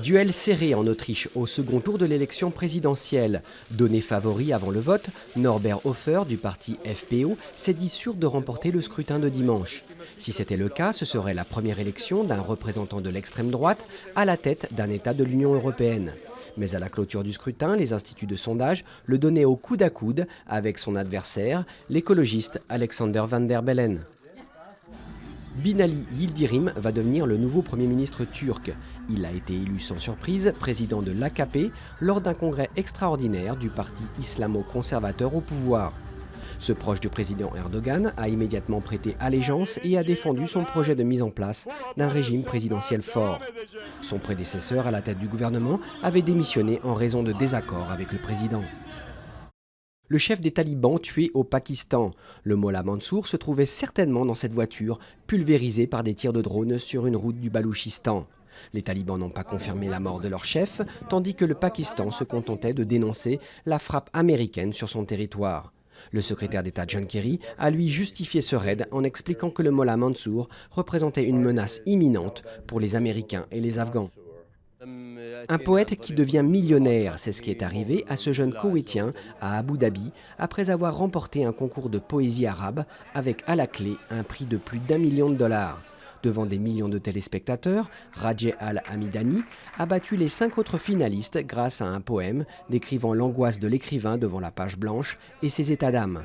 Duel serré en Autriche au second tour de l'élection présidentielle. Donné favori avant le vote, Norbert Hofer du parti FPO s'est dit sûr de remporter le scrutin de dimanche. Si c'était le cas, ce serait la première élection d'un représentant de l'extrême droite à la tête d'un État de l'Union européenne. Mais à la clôture du scrutin, les instituts de sondage le donnaient au coude à coude avec son adversaire, l'écologiste Alexander Van der Bellen. Binali Yildirim va devenir le nouveau Premier ministre turc. Il a été élu sans surprise président de l'AKP lors d'un congrès extraordinaire du parti islamo-conservateur au pouvoir. Ce proche du président Erdogan a immédiatement prêté allégeance et a défendu son projet de mise en place d'un régime présidentiel fort. Son prédécesseur à la tête du gouvernement avait démissionné en raison de désaccords avec le président. Le chef des talibans tué au Pakistan. Le mollah Mansour se trouvait certainement dans cette voiture, pulvérisée par des tirs de drone sur une route du Baloutchistan. Les talibans n'ont pas confirmé la mort de leur chef, tandis que le Pakistan se contentait de dénoncer la frappe américaine sur son territoire. Le secrétaire d'État John Kerry a lui justifié ce raid en expliquant que le mollah Mansour représentait une menace imminente pour les Américains et les Afghans. Un poète qui devient millionnaire, c'est ce qui est arrivé à ce jeune Koweïtien à Abu Dhabi après avoir remporté un concours de poésie arabe avec à la clé un prix de plus d'1 million de dollars. Devant des millions de téléspectateurs, Rajeh Al-Hamidani a battu les 5 autres finalistes grâce à un poème décrivant l'angoisse de l'écrivain devant la page blanche et ses états d'âme.